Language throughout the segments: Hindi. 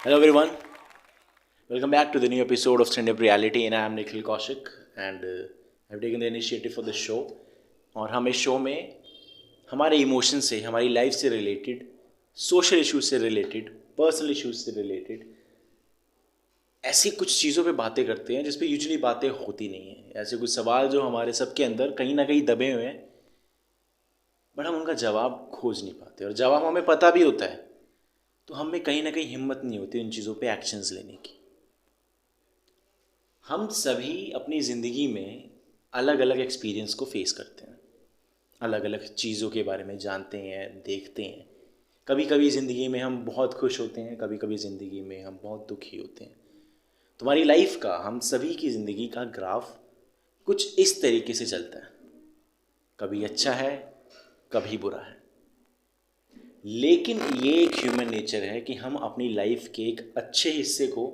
Hello everyone, welcome back to the new episode of Stand Up Reality and I am Nikhil Kaushik and I've taken the initiative for this show और हम इस शो में हमारे इमोशन से, हमारी लाइफ से रिलेटेड, सोशल इश्यूज से रिलेटेड, पर्सनल इश्यूज से रिलेटेड ऐसी कुछ चीज़ों पे बातें करते हैं जिस पे यूजुअली बातें होती नहीं हैं। ऐसे कुछ सवाल जो हमारे सबके अंदर कहीं ना कहीं दबे हुए हैं बट हम उनका जवाब खोज नहीं पाते और जवाब हमें पता भी होता है तो हम में कहीं ना कहीं हिम्मत नहीं होती उन चीज़ों पे एक्शंस लेने की। हम सभी अपनी ज़िंदगी में अलग अलग एक्सपीरियंस को फेस करते हैं, अलग अलग चीज़ों के बारे में जानते हैं, देखते हैं। कभी कभी ज़िंदगी में हम बहुत खुश होते हैं, कभी कभी ज़िंदगी में हम बहुत दुखी होते हैं। तुम्हारी लाइफ का, हम सभी की ज़िंदगी का ग्राफ कुछ इस तरीके से चलता है, कभी अच्छा है कभी बुरा है। लेकिन ये एक ह्यूमन नेचर है कि हम अपनी लाइफ के एक अच्छे हिस्से को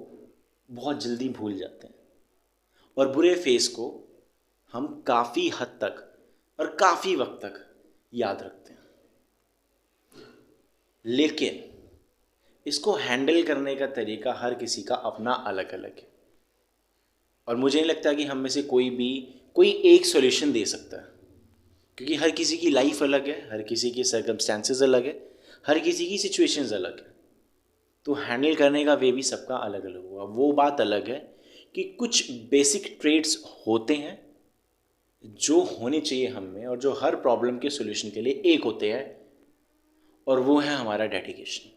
बहुत जल्दी भूल जाते हैं और बुरे फेस को हम काफ़ी हद तक और काफ़ी वक्त तक याद रखते हैं। लेकिन इसको हैंडल करने का तरीका हर किसी का अपना अलग अलग है और मुझे नहीं लगता कि हम में से कोई एक सॉल्यूशन दे सकता है, क्योंकि हर किसी की लाइफ अलग है, हर किसी के सर्कमस्टेंसेस अलग है, हर किसी की सिचुएशंस अलग है। तो हैंडल करने का वे भी सबका अलग अलग होगा। वो बात अलग है कि कुछ बेसिक ट्रेड्स होते हैं जो होने चाहिए हम में और जो हर प्रॉब्लम के सॉल्यूशन के लिए एक होते हैं, और वो है हमारा डेडिकेशन,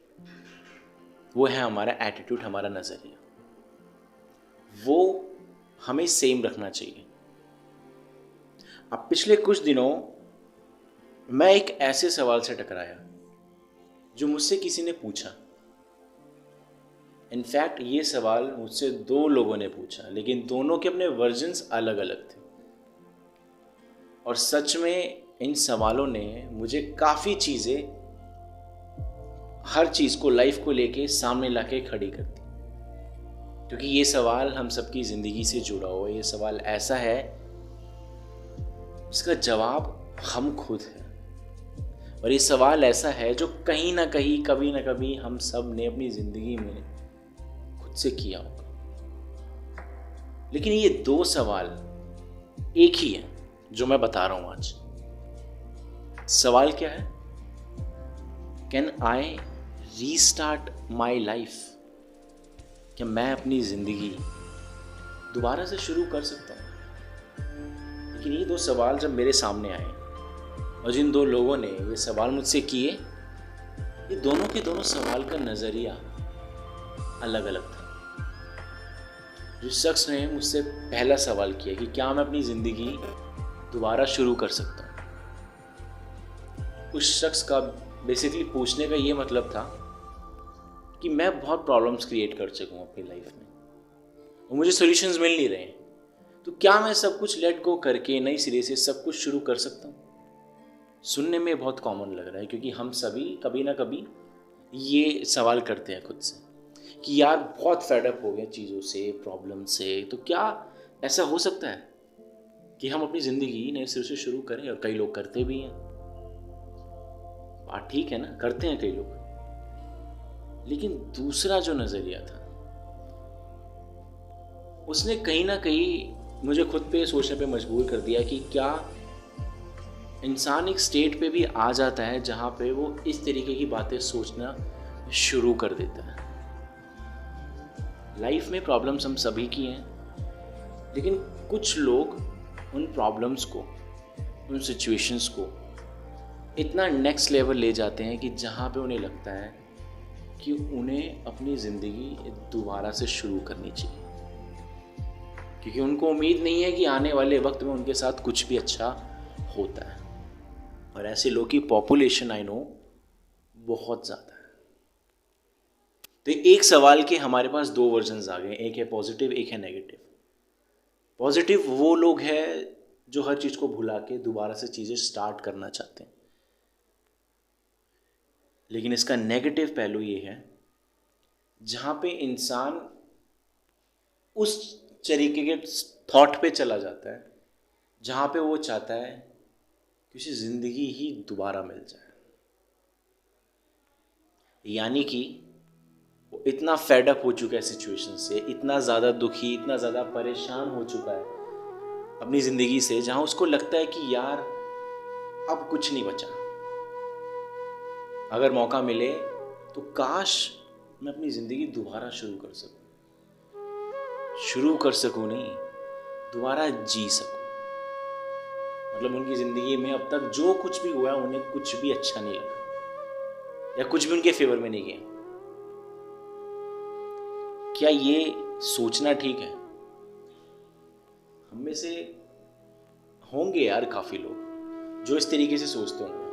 वो है हमारा एटीट्यूड, हमारा नज़रिया। वो हमें सेम रखना चाहिए। अब पिछले कुछ दिनों मैं एक ऐसे सवाल से टकराया जो मुझसे किसी ने पूछा। इनफैक्ट ये सवाल मुझसे दो लोगों ने पूछा, लेकिन दोनों के अपने वर्जन्स अलग अलग थे। और सच में इन सवालों ने मुझे काफ़ी चीज़ें, हर चीज़ को, लाइफ को लेके सामने लाके खड़ी कर दी। क्योंकि ये सवाल हम सबकी ज़िंदगी से जुड़ा हुआ है। ये सवाल ऐसा है इसका जवाब हम खुद हैं, और ये सवाल ऐसा है जो कहीं ना कहीं, कभी ना कभी हम सब ने अपनी ज़िंदगी में खुद से किया होगा। लेकिन ये दो सवाल एक ही है जो मैं बता रहा हूं आज। सवाल क्या है? Can I restart my life? क्या मैं अपनी ज़िंदगी दोबारा से शुरू कर सकता हूँ? लेकिन ये दो सवाल जब मेरे सामने आए और जिन दो लोगों ने ये सवाल मुझसे किए, ये दोनों के दोनों सवाल का नज़रिया अलग अलग था। जिस शख्स ने मुझसे पहला सवाल किया कि क्या मैं अपनी ज़िंदगी दोबारा शुरू कर सकता हूँ, उस शख्स का बेसिकली पूछने का ये मतलब था कि मैं बहुत प्रॉब्लम्स क्रिएट कर चुका हूँ अपनी लाइफ में और मुझे सॉल्यूशंस मिल नहीं रहे हैं, तो क्या मैं सब कुछ लेट गो करके नई सिरे से सब कुछ शुरू कर सकता हूँ? सुनने में बहुत कॉमन लग रहा है, क्योंकि हम सभी कभी ना कभी ये सवाल करते हैं खुद से कि यार बहुत फेडअप हो गए चीज़ों से, प्रॉब्लम से, तो क्या ऐसा हो सकता है कि हम अपनी ज़िंदगी नए सिरे से शुरू करें? और कई लोग करते भी हैं। बात ठीक है ना, करते हैं कई लोग। लेकिन दूसरा जो नज़रिया था उसने कहीं ना कहीं मुझे खुद पे सोचने पे मजबूर कर दिया कि क्या इंसान एक स्टेट पे भी आ जाता है जहाँ पे वो इस तरीके की बातें सोचना शुरू कर देता है। लाइफ में प्रॉब्लम्स हम सभी की हैं, लेकिन कुछ लोग उन प्रॉब्लम्स को, उन सिचुएशंस को इतना नेक्स्ट लेवल ले जाते हैं कि जहाँ पे उन्हें लगता है कि उन्हें अपनी ज़िंदगी दोबारा से शुरू करनी चाहिए, क्योंकि उनको उम्मीद नहीं है कि आने वाले वक्त में उनके साथ कुछ भी अच्छा होता है। और ऐसे लोगों की पॉपुलेशन आई नो बहुत ज़्यादा है। तो एक सवाल के हमारे पास दो वर्जन्स आ गए, एक है पॉजिटिव, एक है नेगेटिव। पॉजिटिव वो लोग हैं जो हर चीज़ को भुला के दोबारा से चीज़ें स्टार्ट करना चाहते हैं। लेकिन इसका नेगेटिव पहलू ये है जहाँ पे इंसान उस तरीके के थॉट पे चला जाता है जहाँ पे वो चाहता है कि उसे ज़िंदगी ही दोबारा मिल जाए। यानी कि वो इतना फेड अप हो चुका है सिचुएशन से, इतना ज़्यादा दुखी, इतना ज़्यादा परेशान हो चुका है अपनी ज़िंदगी से, जहाँ उसको लगता है कि यार अब कुछ नहीं बचा। अगर मौका मिले तो काश मैं अपनी ज़िंदगी दोबारा शुरू कर सकूँ नहीं, दोबारा जी सकूँ। मतलब उनकी ज़िंदगी में अब तक जो कुछ भी हुआ उन्हें कुछ भी अच्छा नहीं लगा या कुछ भी उनके फेवर में नहीं गया। क्या ये सोचना ठीक है? हम में से होंगे यार काफ़ी लोग जो इस तरीके से सोचते होंगे,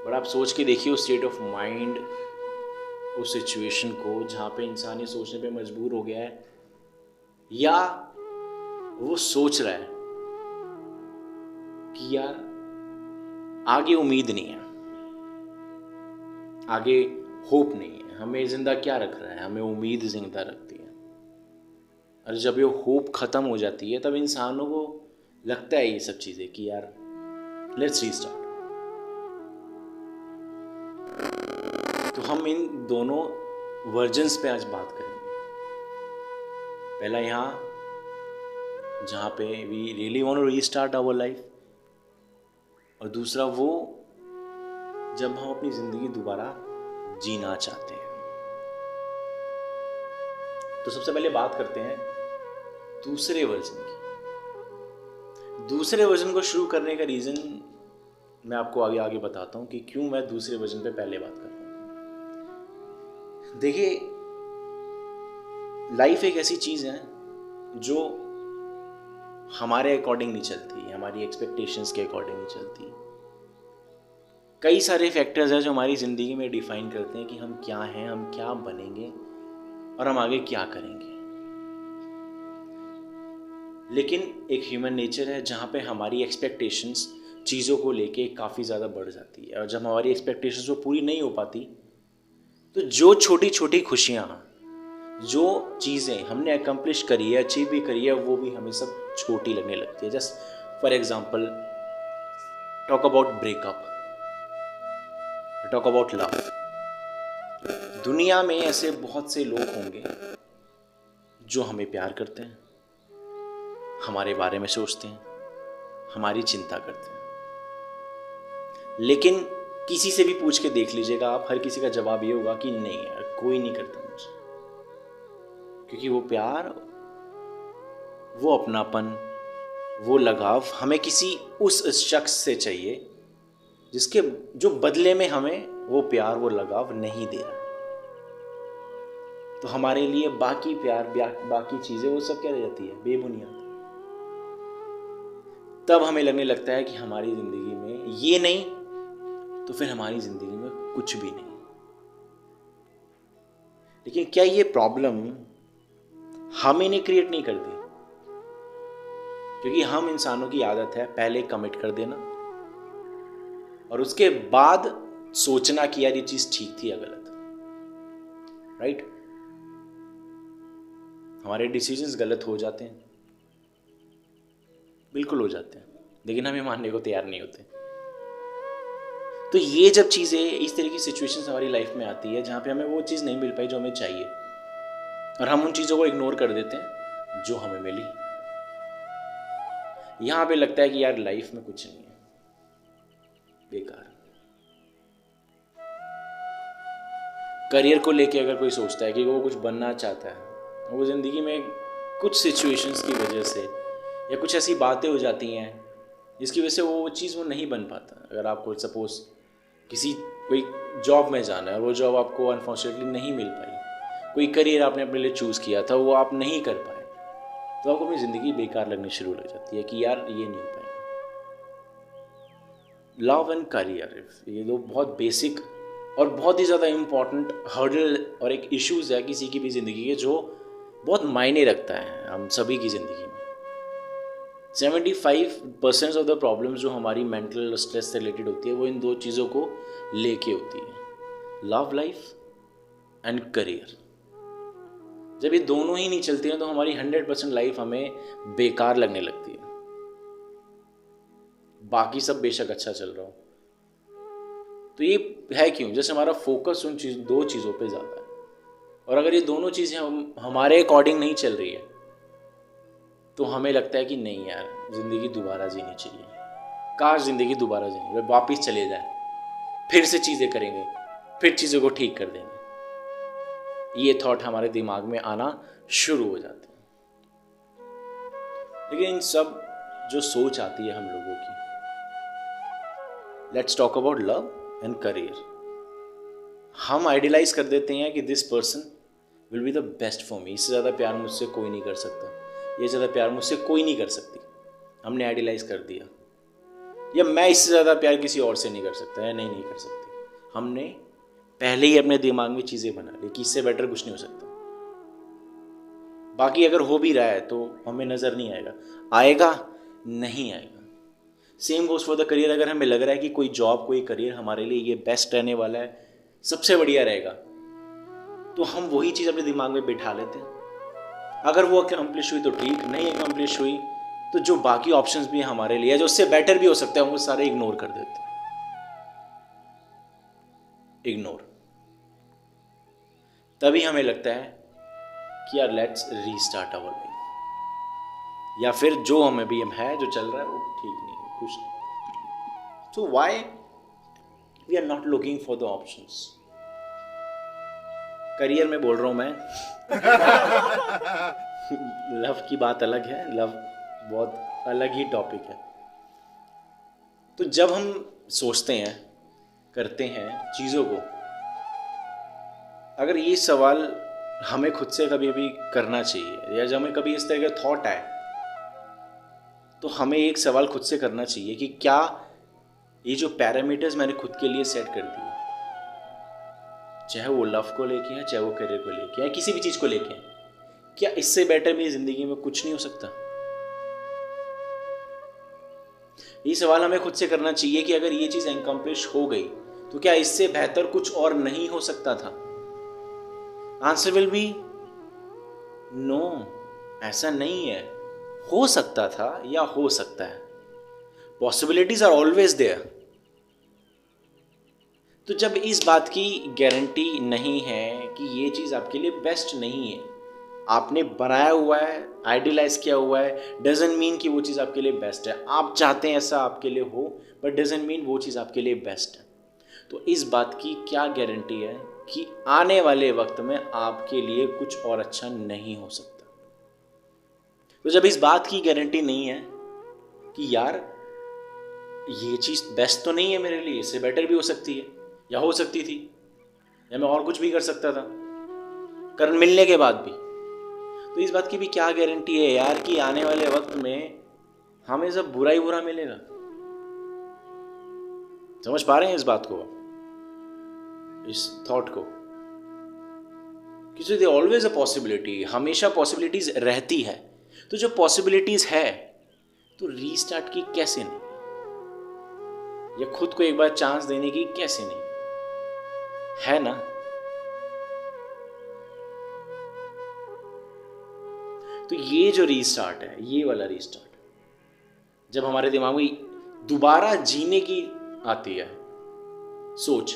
बट आप सोच के देखिए उस स्टेट ऑफ माइंड, उस सिचुएशन को जहाँ पे इंसान ये सोचने पे मजबूर हो गया है या वो सोच रहा है कि यार आगे उम्मीद नहीं है, आगे होप नहीं है, हमें जिंदा क्या रख रहा है, हमें उम्मीद जिंदा रखती है। और जब ये होप खत्म हो जाती है तब इंसानों को लगता है ये सब चीजें कि यार लेट्स रीस्टार्ट। तो हम इन दोनों वर्जन्स पे आज बात करेंगे। पहला यहाँ जहाँ पे we really want to restart our life, और दूसरा वो जब हम अपनी जिंदगी दोबारा जीना चाहते हैं। तो सबसे पहले बात करते हैं दूसरे वर्जन की। दूसरे वर्जन को शुरू करने का रीजन मैं आपको आगे आगे बताता हूं कि क्यों मैं दूसरे वर्जन पे पहले बात कर रहा हूं। देखिए, लाइफ एक ऐसी चीज है जो हमारे अकॉर्डिंग नहीं चलती, हमारी एक्सपेक्टेशंस के अकॉर्डिंग नहीं चलती। कई सारे फैक्टर्स हैं जो हमारी ज़िंदगी में डिफाइन करते हैं कि हम क्या हैं, हम क्या बनेंगे और हम आगे क्या करेंगे। लेकिन एक ह्यूमन नेचर है जहाँ पे हमारी एक्सपेक्टेशंस चीज़ों को लेके काफ़ी ज़्यादा बढ़ जाती है, और जब हमारी एक्सपेक्टेशंस वो पूरी नहीं हो पाती तो जो छोटी छोटी खुशियाँ, जो चीज़ें हमने अकम्प्लिश करी है, अचीव भी करी है, वो भी हमें सब छोटी लगने लगती है। Just for example, talk about breakup, talk about love. दुनिया में ऐसे बहुत से लोग होंगे जो हमें प्यार करते हैं, हमारे बारे में सोचते हैं, हमारी चिंता करते हैं, लेकिन किसी से भी पूछ के देख लीजिएगा आप, हर किसी का जवाब ये होगा कि नहीं यार, कोई नहीं करता मुझे। क्योंकि वो प्यार, वो अपनापन, वो लगाव हमें किसी उस शख्स से चाहिए जिसके जो बदले में हमें वो प्यार, वो लगाव नहीं दे रहा। तो हमारे लिए बाकी प्यार, बाकी चीजें, वो सब क्या रह जाती है, बेबुनियाद। तब हमें लगने लगता है कि हमारी जिंदगी में ये नहीं तो फिर हमारी जिंदगी में कुछ भी नहीं। लेकिन क्या ये प्रॉब्लम हम इन्हें क्रिएट नहीं करते? क्योंकि हम इंसानों की आदत है पहले कमिट कर देना और उसके बाद सोचना कि यार ये चीज ठीक थी या गलत। राइट? हमारे डिसीजंस गलत हो जाते हैं, बिल्कुल हो जाते हैं, लेकिन हम ये मानने को तैयार नहीं होते। तो ये जब चीजें, इस तरह की सिचुएशंस हमारी लाइफ में आती है जहां पे हमें वो चीज नहीं मिल पाई जो हमें चाहिए, और हम उन चीजों को इग्नोर कर देते हैं जो हमें मिली, यहां पे लगता है कि यार लाइफ में कुछ नहीं है, बेकार। करियर को लेके अगर कोई सोचता है कि वो कुछ बनना चाहता है, वो जिंदगी में कुछ सिचुएशंस की वजह से या कुछ ऐसी बातें हो जाती हैं जिसकी वजह से वो चीज़ वो नहीं बन पाता। अगर आपको सपोज कोई जॉब में जाना है, वो जॉब आपको अनफॉर्चुनेटली नहीं मिल पाई, कोई करियर आपने अपने लिए चूज़ किया था वो आप नहीं कर पाए, तो आपको अपनी ज़िंदगी बेकार लगनी शुरू लग जाती है कि यार ये नहीं हो पाएगा। लव एंड करियर, ये दो बहुत बेसिक और बहुत ही ज़्यादा इम्पॉर्टेंट हर्डल और एक इश्यूज़ है किसी की भी ज़िंदगी के, जो बहुत मायने रखता है हम सभी की ज़िंदगी में। 75% ऑफ द प्रॉब्लम्स जो हमारी मेंटल स्ट्रेस से रिलेटेड होती है वो इन दो चीज़ों को लेके होती है, लव लाइफ एंड करियर। जब ये दोनों ही नहीं चलती हैं तो हमारी 100% लाइफ हमें बेकार लगने लगती है, बाकी सब बेशक अच्छा चल रहा हो। तो ये है क्यों? जैसे हमारा फोकस उन दो चीज़ों पे ज़्यादा है, और अगर ये दोनों चीज़ें हमारे अकॉर्डिंग नहीं चल रही है तो हमें लगता है कि नहीं यार, ज़िंदगी दोबारा जीनी चाहिए, काश ज़िंदगी दोबारा जीनी, वापस चले जाए, फिर से चीज़ें करेंगे, फिर चीज़ों को ठीक कर देंगे। ये थॉट हमारे दिमाग में आना शुरू हो जाते हैं। लेकिन इन सब जो सोच आती है हम लोगों की, let's talk about love and career. हम आइडियलाइज कर देते हैं कि this person will be the best for me, इससे ज़्यादा प्यार मुझसे कोई नहीं कर सकता, ये ज़्यादा प्यार मुझसे कोई नहीं कर सकती, हमने आइडियलाइज कर दिया। या मैं इससे ज़्यादा प्यार किसी और से नहीं कर सकता, या नहीं कर सकती, हमने पहले ही अपने दिमाग में चीज़ें बना ली कि इससे बेटर कुछ नहीं हो सकता। बाकी अगर हो भी रहा है तो हमें नज़र नहीं आएगा, आएगा नहीं आएगा। Same goes for the career. अगर हमें लग रहा है कि कोई जॉब, कोई करियर हमारे लिए ये बेस्ट रहने वाला है, सबसे बढ़िया रहेगा, तो हम वही चीज़ अपने दिमाग में बिठा लेते हैं। अगर वो अकम्प्लिश हुई तो ठीक, नहीं अकम्प्लिश हुई तो जो बाकी ऑप्शंस भी हैं हमारे लिए, जो उससे बेटर भी हो सकता है, वो सारे इग्नोर कर देते हैं। इग्नोर। तभी हमें लगता है कि यार लेट्स रीस्टार्ट आवर लाइफ, या फिर जो हमें भी है, जो चल रहा है वो ठीक नहीं है, कुछ नहीं। तो why we are not looking for the options. Career में बोल रहा हूं मैं। लव की बात अलग है, लव बहुत अलग ही टॉपिक है। तो जब हम सोचते हैं, करते हैं चीज़ों को, अगर ये सवाल हमें खुद से कभी भी करना चाहिए, या जब हमें कभी इस तरह का थॉट आए, तो हमें एक सवाल खुद से करना चाहिए कि क्या ये जो पैरामीटर्स मैंने खुद के लिए सेट कर दिए, चाहे वो लव को लेके है, चाहे वो करियर को लेके है, किसी भी चीज़ को लेके है, क्या इससे बेटर मेरी ज़िंदगी में कुछ नहीं हो सकता? ये सवाल हमें खुद से करना चाहिए कि अगर ये चीज़ अकम्प्लिश हो गई तो क्या इससे बेहतर कुछ और नहीं हो सकता था? आंसर विल बी नो, ऐसा नहीं है। हो सकता था या हो सकता है, पॉसिबिलिटीज आर ऑलवेज देयर। तो जब इस बात की गारंटी नहीं है कि ये चीज़ आपके लिए बेस्ट नहीं है, आपने बनाया हुआ है, आइडियलाइज किया हुआ है, डजंट मीन कि वो चीज़ आपके लिए बेस्ट है। आप चाहते हैं ऐसा आपके लिए हो, बट डजंट मीन वो चीज़ आपके लिए बेस्ट है। तो इस बात की क्या गारंटी है कि आने वाले वक्त में आपके लिए कुछ और अच्छा नहीं हो सकता? तो जब इस बात की गारंटी नहीं है कि यार ये चीज़ बेस्ट तो नहीं है मेरे लिए, इससे बेटर भी हो सकती है, या हो सकती थी, या मैं और कुछ भी कर सकता था कारण मिलने के बाद भी, तो इस बात की भी क्या गारंटी है यार कि आने वाले वक्त में हमें सब बुरा ही बुरा मिलेगा? समझ पा रहे हैं इस बात को, इस थॉट को? क्योंकि ऑलवेज अ पॉसिबिलिटी, हमेशा पॉसिबिलिटीज रहती है। तो जो पॉसिबिलिटीज है तो रीस्टार्ट की कैसे नहीं, या खुद को एक बार चांस देने की कैसे नहीं, है ना? तो ये जो रीस्टार्ट है, ये वाला रीस्टार्ट, जब हमारे दिमाग में दोबारा जीने की आती है सोच,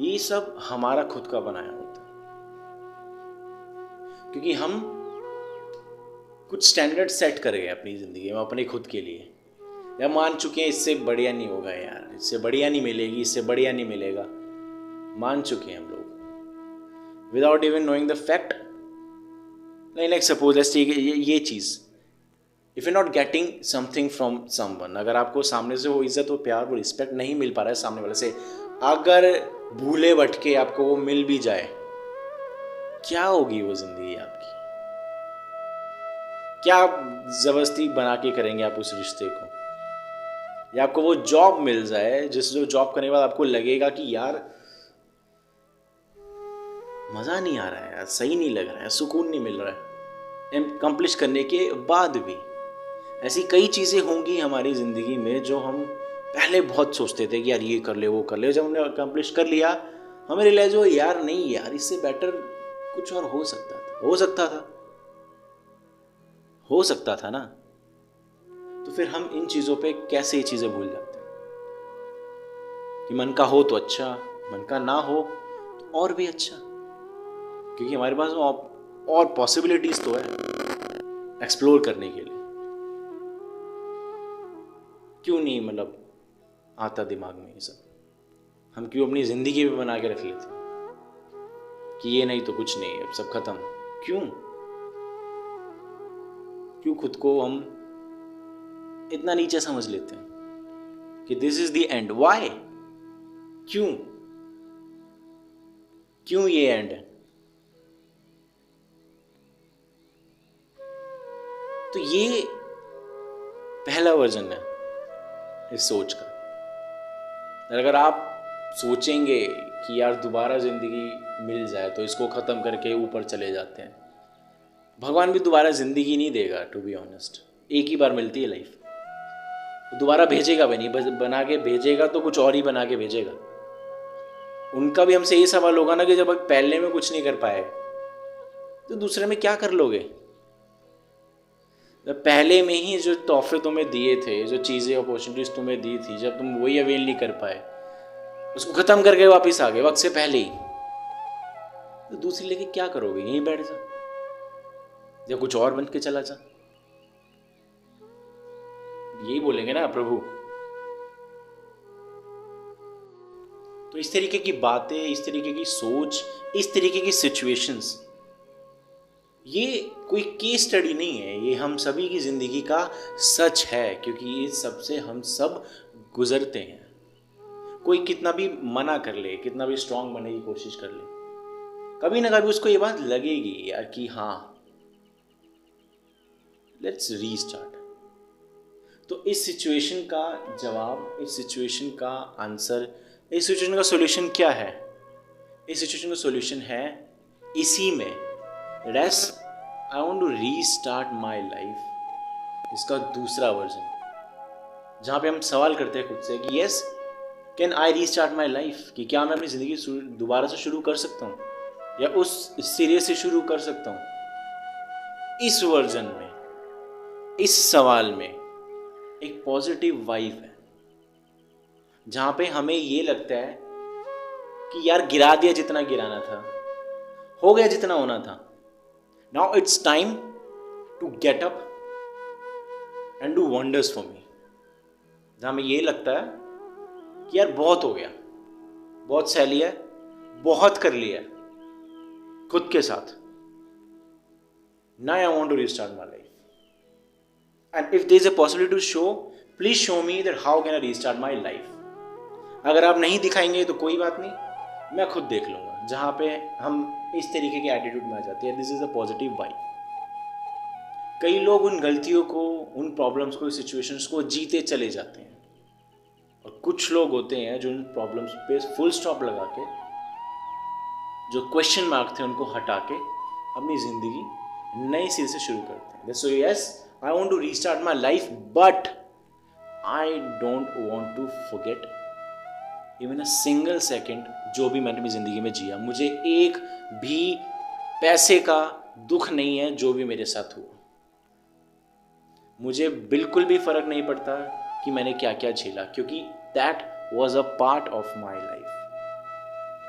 ये सब हमारा खुद का बनाया होता है। क्योंकि हम कुछ स्टैंडर्ड सेट कर गए अपनी जिंदगी में अपने खुद के लिए, या मान चुके हैं इससे बढ़िया नहीं होगा यार, इससे बढ़िया नहीं मिलेगी, इससे बढ़िया नहीं मिलेगा, मान चुके हैं हम लोग without even knowing the fact. Like suppose let's take ये चीज़, if you not getting something from someone, अगर आपको सामने से वो इज्जत, वो प्यार, वो रिस्पेक्ट नहीं मिल पा रहा है सामने वाले से, अगर भूले भटके आपको वो मिल भी जाए, क्या होगी वो जिंदगी आपकी? क्या आप जबरदस्ती बना के करेंगे आप उस रिश्ते को? या आपको वो जॉब मिल जाए जिस जो जॉब करने के बाद आपको लगेगा कि यार मजा नहीं आ रहा है यार, सही नहीं लग रहा है, सुकून नहीं मिल रहा है अकम्प्लिश करने के बाद भी। ऐसी कई चीज़ें होंगी हमारी ज़िंदगी में जो हम पहले बहुत सोचते थे कि यार ये कर ले, वो कर ले, जब हमने अकम्प्लिश कर लिया हमें रियलाइज हो यार नहीं यार, इससे बेटर कुछ और हो सकता था, हो सकता था ना। तो फिर हम इन चीज़ों पे कैसे ये चीज़ें भूल जाते हैं कि मन का हो तो अच्छा, मन का ना हो और भी अच्छा, क्योंकि हमारे पास और पॉसिबिलिटीज तो है एक्सप्लोर करने के लिए। क्यों नहीं मतलब आता दिमाग में ये सब? हम क्यों अपनी जिंदगी में बना के रख लेते हैं कि ये नहीं तो कुछ नहीं, अब सब खत्म? क्यों खुद को हम इतना नीचे समझ लेते हैं कि this is the end? Why? क्यों ये एंड है? तो ये पहला वर्जन है इस सोच का। अगर आप सोचेंगे कि यार दोबारा जिंदगी मिल जाए तो इसको खत्म करके ऊपर चले जाते हैं, भगवान भी दोबारा जिंदगी नहीं देगा। टू बी ऑनेस्ट, एक ही बार मिलती है लाइफ, दोबारा भेजेगा भी नहीं, बना के भेजेगा तो कुछ और ही बना के भेजेगा। उनका भी हमसे ये सवाल होगा ना कि जब पहले में कुछ नहीं कर पाए तो दूसरे में क्या कर लोगे? पहले में ही जो तोहफे तुम्हें दिए थे, जो चीज़ें अपॉर्चुनिटीज तुम्हें दी थी, जब तुम वही अवेल नहीं कर पाए, उसको ख़त्म करके वापस आ गए वक्त से पहले ही, तो दूसरी लेके क्या करोगे? यहीं बैठ जा या कुछ और बन के चला जा। यही बोलेंगे ना प्रभु। तो इस तरीके की बातें, इस तरीके की सोच, इस तरीके की सिचुएशंस, ये कोई केस स्टडी नहीं है, ये हम सभी की जिंदगी का सच है, क्योंकि इस सब से हम सब गुजरते हैं। कोई कितना भी मना कर ले, कितना भी स्ट्रांग बनने की कोशिश कर ले, कभी ना कभी उसको ये बात लगेगी यार कि हाँ लेट्स रीस्टार्ट। तो इस सिचुएशन का जवाब, इस सिचुएशन का आंसर, इस सिचुएशन का सॉल्यूशन क्या है? इस सिचुएशन का सॉल्यूशन है इसी में, Yes, I want to restart my life। इसका दूसरा वर्जन, जहाँ पे हम सवाल करते हैं खुद से कि yes, can I restart my life? कि क्या मैं अपनी ज़िंदगी दोबारा से शुरू कर सकता हूँ या उस सिरे से शुरू कर सकता हूँ? इस वर्जन में, इस सवाल में एक पॉजिटिव वाइब है, जहाँ पे हमें ये लगता है कि यार गिरा दिया जितना गिराना था, हो गया जितना होना था। Now it's time to get up and do wonders for me। जहाँ में ये लगता है कि यार बहुत हो गया, बहुत सह लिया, बहुत कर लिया खुद के साथ। Now I want to restart my life, and if there is a possibility to show, please show me that how can I restart my life। अगर आप नहीं दिखाएंगे तो कोई बात नहीं, मैं खुद देख लूँगा। जहाँ पे हम इस तरीके के एटीट्यूड में आ जाते हैं, this is a positive vibe. कई लोग उन गलतियों को, उन प्रॉब्लम्स को, सिचुएशंस को जीते चले जाते हैं, और कुछ लोग होते हैं जो उन प्रॉब्लम्स पे फुल स्टॉप लगा के, जो क्वेश्चन मार्क थे उनको हटा के अपनी ज़िंदगी नए सिरे से शुरू करते हैं। So yes, I want to restart my life, but I don't want to forget even a single second जो भी मैंने अपनी ज़िंदगी में जिया। मुझे एक भी पैसे का दुख नहीं है जो भी मेरे साथ हुआ। मुझे बिल्कुल भी फर्क नहीं पड़ता कि मैंने क्या क्या झेला, क्योंकि that was a part of my life,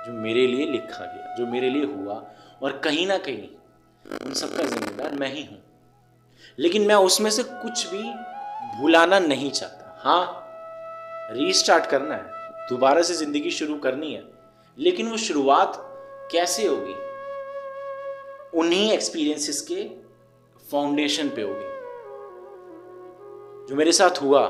जो मेरे लिए लिखा गया, जो मेरे लिए हुआ, और कहीं ना कहीं उन सबका जिम्मेदार मैं ही हूँ। लेकिन मैं उसमें से कुछ भी भुलाना नहीं चाहता। हाँ, रीस्टार्ट करना है, दोबारा से जिंदगी शुरू करनी है, लेकिन वो शुरुआत कैसे होगी? उन्हीं एक्सपीरियंसेस के फाउंडेशन पे होगी। जो मेरे साथ हुआ,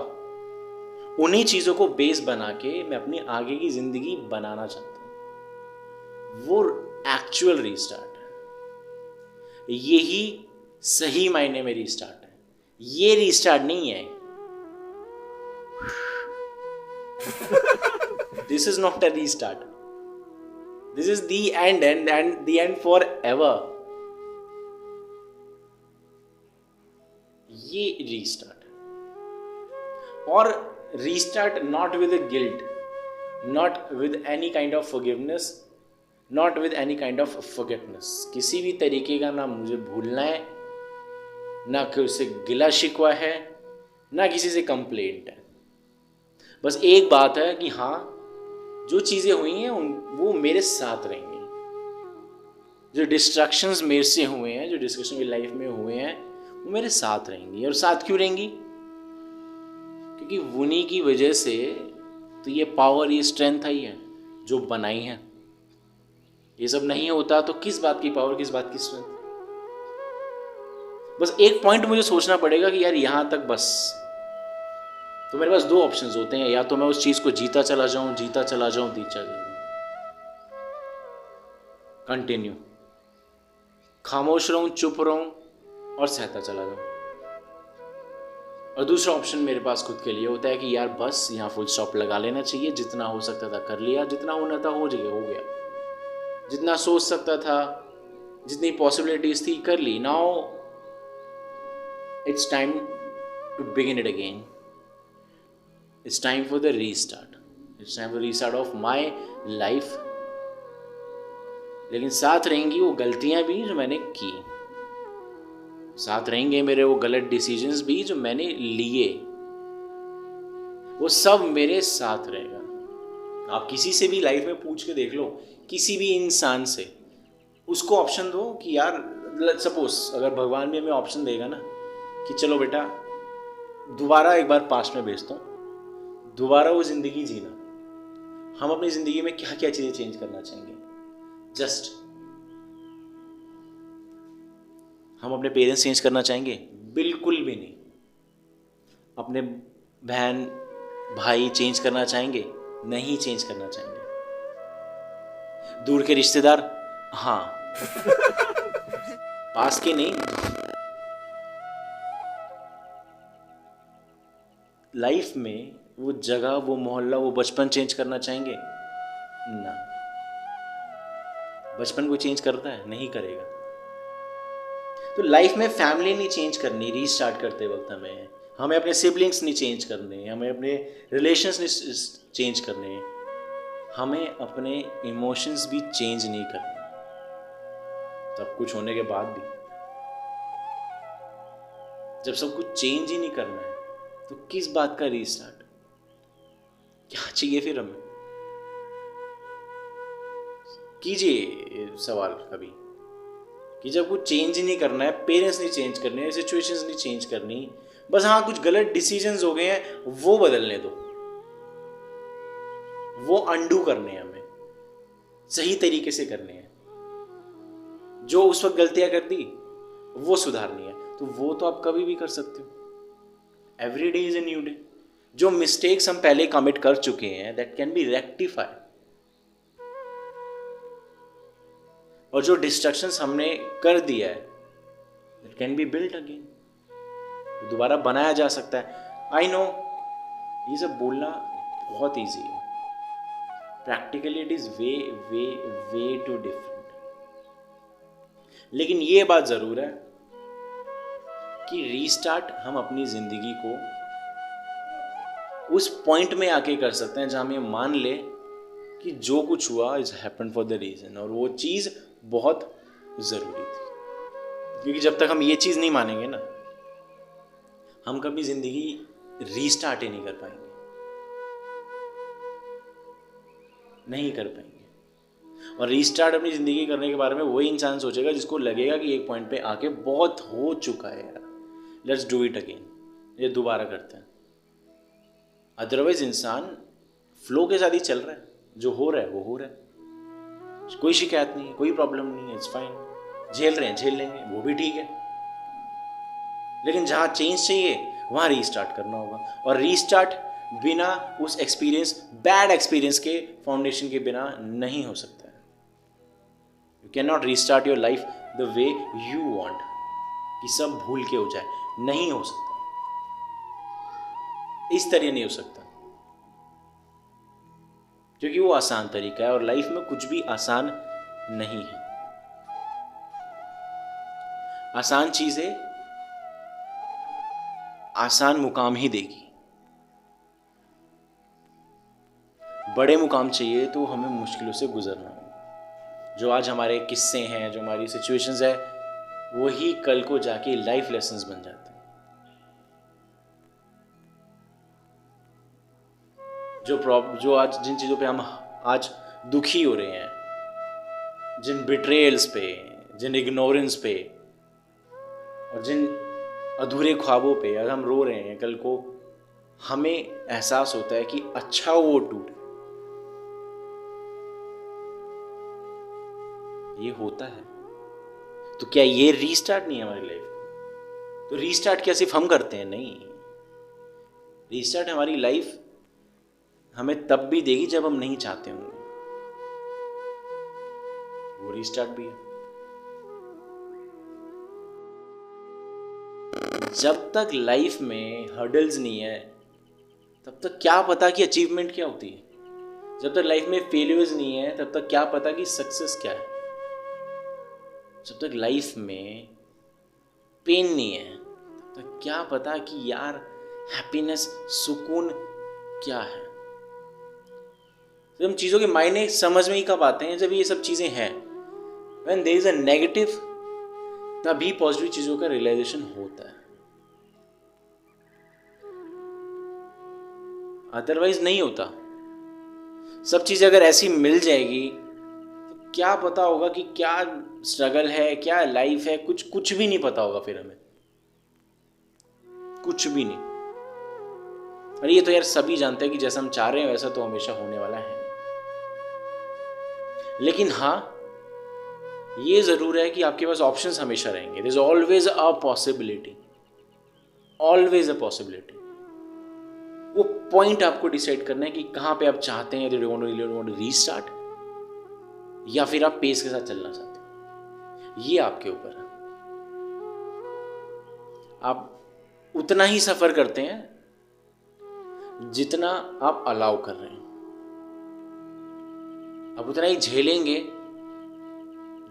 उन्हीं चीजों को बेस बना के मैं अपनी आगे की जिंदगी बनाना चाहता हूं। वो एक्चुअल रीस्टार्ट है, यही सही मायने में रीस्टार्ट है। ये रीस्टार्ट नहीं है। This is not a restart. This is the end, and the end forever. ये रीस्टार्ट है, और restart not with guilt, not with any kind of forgiveness, not with any kind of forgetness. किसी भी तरीके का ना मुझे भूलना है, ना कि उससे गिला शिकवा है, ना किसी से कंप्लेंट है। बस एक बात है कि हाँ, जो चीज़ें हुई हैं वो मेरे साथ रहेंगी, जो डिस्ट्रैक्शंस मेरे से हुए हैं, जो डिस्कशन मेरी लाइफ में हुए हैं, वो मेरे साथ रहेंगी। और साथ क्यों रहेंगी? क्योंकि उन्हीं की वजह से तो ये पावर, ये स्ट्रेंथ आई है जो बनाई है। ये सब नहीं होता तो किस बात की पावर, किस बात की स्ट्रेंथ? बस एक पॉइंट मुझे सोचना पड़ेगा कि यार यहां तक बस। तो मेरे पास दो ऑप्शंस होते हैं, या तो मैं उस चीज को जीता चला जाऊं, कंटिन्यू, खामोश रहूं, चुप रहूं और सहता चला जाऊं। और दूसरा ऑप्शन मेरे पास खुद के लिए होता है कि यार बस यहाँ फुल स्टॉप लगा लेना चाहिए, जितना हो सकता था कर लिया, जितना होना था हो गया, जितना सोच सकता था, जितनी पॉसिबिलिटीज थी कर ली। Now it's time to begin it again. It's time for the restart. It's time for restart of my life. लेकिन साथ रहेंगी वो गलतियां भी जो मैंने की, साथ रहेंगे मेरे वो गलत डिसीजंस भी जो मैंने लिए, वो सब मेरे साथ रहेगा। आप किसी से भी लाइफ में पूछ के देख लो, किसी भी इंसान से, उसको ऑप्शन दो कि यार सपोज अगर भगवान भी हमें ऑप्शन देगा ना कि चलो बेटा दोबारा एक बार पास्ट में भेजता हूं, दोबारा वो जिंदगी जीना, हम अपनी जिंदगी में क्या क्या चीजें चेंज करना चाहेंगे? जस्ट हम अपने पेरेंट्स चेंज करना चाहेंगे? बिल्कुल भी नहीं। अपने बहन भाई चेंज करना चाहेंगे? नहीं चेंज करना चाहेंगे। दूर के रिश्तेदार? हाँ। पास के नहीं। लाइफ में वो जगह, वो मोहल्ला, वो बचपन चेंज करना चाहेंगे? ना। बचपन को चेंज करता है? नहीं करेगा। तो लाइफ में फैमिली नहीं चेंज करनी रीस्टार्ट करते वक्त, हमें अपने सिबलिंग्स नहीं चेंज करने, हमें अपने रिलेशंस नहीं चेंज करने, हमें अपने इमोशंस भी चेंज नहीं करने। सब कुछ होने के बाद भी जब सब कुछ चेंज ही नहीं करना है तो किस बात का रीस्टार्ट? क्या चाहिए फिर हमें? कीजिए सवाल कभी कि जब कुछ चेंज ही नहीं करना है, पेरेंट्स नहीं चेंज करने हैं, सिचुएशंस नहीं चेंज करनी, बस हाँ कुछ गलत डिसीजंस हो गए हैं वो बदलने दो, वो अंडू करने हैं, हमें सही तरीके से करने हैं। जो उस वक्त गलतियां कर दी वो सुधारनी है, तो वो तो आप कभी भी कर सकते हो। Every day is a new day. जो मिस्टेक्स हम पहले कमिट कर चुके हैं दैट कैन बी रेक्टिफाइड, और जो डिस्ट्रक्शंस हमने कर दिया है it can be built again, दोबारा बनाया जा सकता है। आई नो ये सब बोलना बहुत ईजी है, practically it is way way way too different. लेकिन ये बात जरूर है कि रीस्टार्ट हम अपनी जिंदगी को उस पॉइंट में आके कर सकते हैं जहां हम ये मान ले कि जो कुछ हुआ is happened for the reason, और वो चीज बहुत जरूरी थी। क्योंकि जब तक हम ये चीज नहीं मानेंगे ना, हम कभी जिंदगी रीस्टार्ट ही नहीं कर पाएंगे, नहीं कर पाएंगे। और रीस्टार्ट अपनी जिंदगी करने के बारे में वही इंसान सोचेगा जिसको लगेगा कि एक पॉइंट पे आके बहुत हो चुका है यार, लेट्स डू इट अगेन, ये दोबारा करते हैं। अदरवाइज इंसान फ्लो के साथ ही चल रहा है, जो हो रहा है वो हो रहा है, कोई शिकायत नहीं है, कोई प्रॉब्लम नहीं है, इट्स फाइन। झेल रहे हैं, झेल लेंगे, वो भी ठीक है। लेकिन जहां चेंज चाहिए वहां रीस्टार्ट करना होगा, और रीस्टार्ट बिना उस एक्सपीरियंस, बैड एक्सपीरियंस के फाउंडेशन के बिना नहीं हो सकता है। You can not restart your life the way you want, कि सब भूल के हो जाए, नहीं हो सकता, इस तरह नहीं हो सकता, क्योंकि वो आसान तरीका है और लाइफ में कुछ भी आसान नहीं है। आसान चीजें आसान मुकाम ही देगी, बड़े मुकाम चाहिए तो हमें मुश्किलों से गुजरना होगा। जो आज हमारे किस्से हैं, जो हमारी सिचुएशंस है, वही कल को जाके लाइफ लेसन्स बन जाते हैं। जो आज जिन चीज़ों पे हम आज दुखी हो रहे हैं, जिन बिट्रेयल्स पे, जिन इग्नोरेंस पे और जिन अधूरे ख्वाबों पे अगर हम रो रहे हैं, कल को हमें एहसास होता है कि अच्छा वो टूटे, ये होता है, तो क्या ये रीस्टार्ट नहीं है हमारी लाइफ? तो रीस्टार्ट क्या सिर्फ हम करते हैं? नहीं, रीस्टार्ट हमारी लाइफ हमें तब भी देगी जब हम नहीं चाहते होंगे, वो रीस्टार्ट भी है। जब तक लाइफ में हर्डल्स नहीं है तब तक क्या पता कि अचीवमेंट क्या होती है। जब तक लाइफ में फेलियर्स नहीं है तब तक क्या पता कि सक्सेस क्या है। जब तक लाइफ में पेन नहीं है तब तक क्या पता कि यार हैप्पीनेस, सुकून क्या है। तो हम चीज़ों के मायने समझ में ही कब आते हैं? जब ये सब चीज़ें हैं। When there is a negative, तभी पॉजिटिव चीज़ों का रियलाइजेशन होता है, अदरवाइज नहीं होता। सब चीज़ें अगर ऐसी मिल जाएगी तो क्या पता होगा कि क्या स्ट्रगल है, क्या लाइफ है, कुछ भी नहीं पता होगा फिर हमें, कुछ भी नहीं। और ये तो यार सभी जानते हैं कि जैसा हम चाह रहे हैं वैसा तो हमेशा होने वाला है। लेकिन हाँ, ये जरूर है कि आपके पास ऑप्शंस हमेशा रहेंगे। There is always a possibility, always a possibility. वो पॉइंट आपको डिसाइड करना है कि कहां पे आप चाहते हैं, यू वांट टू रीस्टार्ट, या फिर आप पेस के साथ चलना चाहते हैं। ये आपके ऊपर है। आप उतना ही सफर करते हैं जितना आप अलाउ कर रहे हैं। आप उतना ही झेलेंगे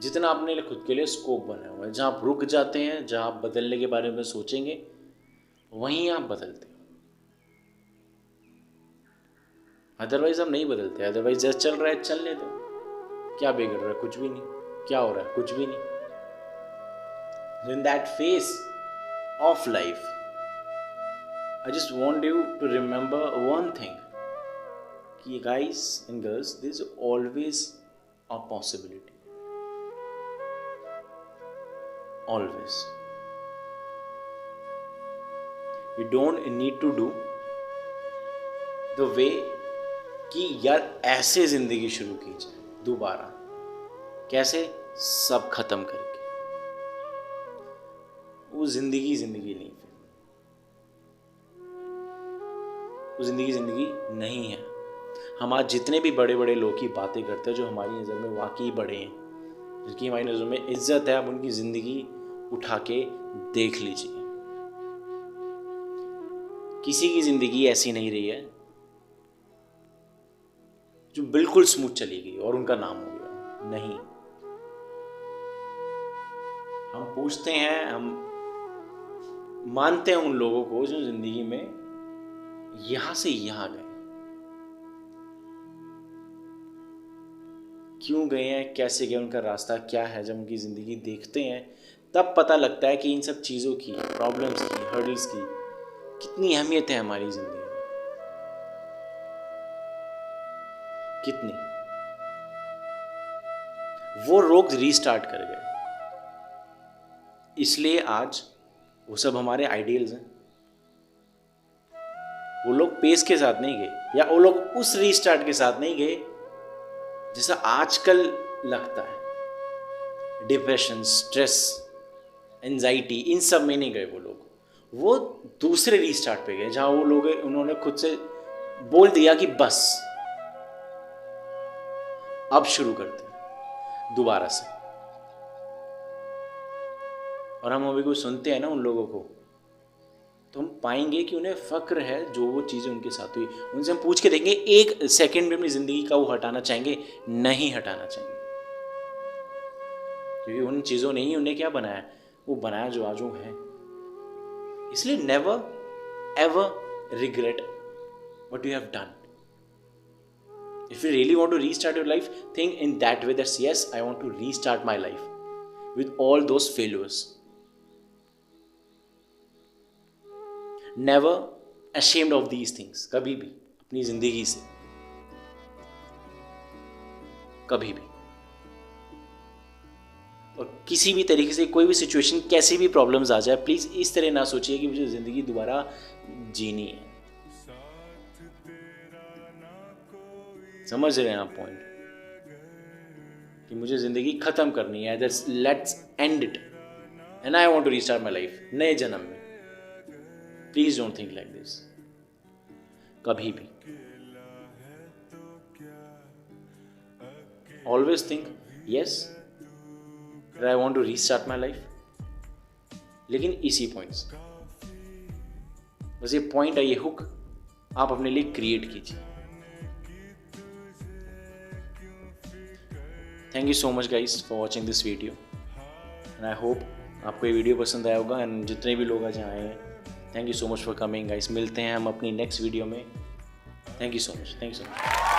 जितना आपने खुद के लिए स्कोप बनाया हुआ है। जहां आप रुक जाते हैं, जहां आप बदलने के बारे में सोचेंगे, वहीं आप बदलते हैं। अदरवाइज हम नहीं बदलते। अदरवाइज जैसे चल रहा है चलने दो, क्या बिगड़ रहा है? कुछ भी नहीं। क्या हो रहा है? कुछ भी नहीं। In that phase of life, I just want you to remember one thing, कि guys and girls, there is always a possibility, always. You don't need to do the way कि यार ऐसे जिंदगी शुरू की जाए दोबारा। कैसे? सब खत्म करके। वो जिंदगी नहीं, फिर वो जिंदगी नहीं है। हम आज जितने भी बड़े बड़े लोग की बातें करते हैं जो हमारी नज़र में वाकई बड़े हैं, जिनकी हमारी नज़र में इज्जत है, आप उनकी जिंदगी उठा के देख लीजिए। किसी की जिंदगी ऐसी नहीं रही है जो बिल्कुल स्मूथ चली गई और उनका नाम हो गया। नहीं। हम पूछते हैं, हम मानते हैं उन लोगों को जो जिंदगी में यहां से यहां गए। क्यों गए हैं, कैसे गए, उनका रास्ता क्या है। जब उनकी जिंदगी देखते हैं तब पता लगता है कि इन सब चीजों की, प्रॉब्लम्स की, हर्डल्स की कितनी अहमियत है हमारी जिंदगी में। कितनी। वो लोग रीस्टार्ट कर गए, इसलिए आज वो सब हमारे आइडियल्स हैं। वो लोग पेस के साथ नहीं गए, या वो लोग उस रीस्टार्ट के साथ नहीं गए जैसा आजकल लगता है। डिप्रेशन, स्ट्रेस, एंजाइटी, इन सब में नहीं गए वो लोग। वो दूसरे रीस्टार्ट पे गए जहां वो लोग, उन्होंने खुद से बोल दिया कि बस अब शुरू करते हैं दोबारा से। और हम अभी कुछ सुनते हैं ना उन लोगों को, तो हम पाएंगे कि उन्हें फक्र है जो वो चीज़ें उनके साथ हुई। उनसे हम पूछ के देखेंगे, एक सेकंड में अपनी ज़िंदगी का वो हटाना चाहेंगे? नहीं हटाना चाहेंगे, क्योंकि उन चीज़ों ने ही उन्हें क्या बनाया? वो बनाया जो आज वो है। इसलिए never ever regret what you have done. If you really want to restart your life, think in that way, that yes, I want to restart my life with all those failures. Never ashamed of these things. कभी भी अपनी जिंदगी से, कभी भी। किसी भी तरीके से कोई भी सिचुएशन, कैसी भी प्रॉब्लम्स आ जाए, प्लीज़ इस तरह ना सोचिए कि मुझे ज़िंदगी दोबारा जीनी है। समझ रहे हैं आप पॉइंट, कि मुझे ज़िंदगी ख़त्म करनी है, let's end it and I want to restart my life नए जन्म में। Please don't think like this कभी भी। Always think yes I want to restart my life, लेकिन इसी पॉइंट्स, बस ये पॉइंट है, ये हुक आप अपने लिए क्रिएट कीजिए। Thank you so much guys for watching this video and I hope आपको ये वीडियो पसंद आया होगा। एंड जितने भी लोग आज आए हैं, thank you so much for coming guys. मिलते हैं हम अपनी नेक्स्ट वीडियो में। Thank you so much, thank you so much.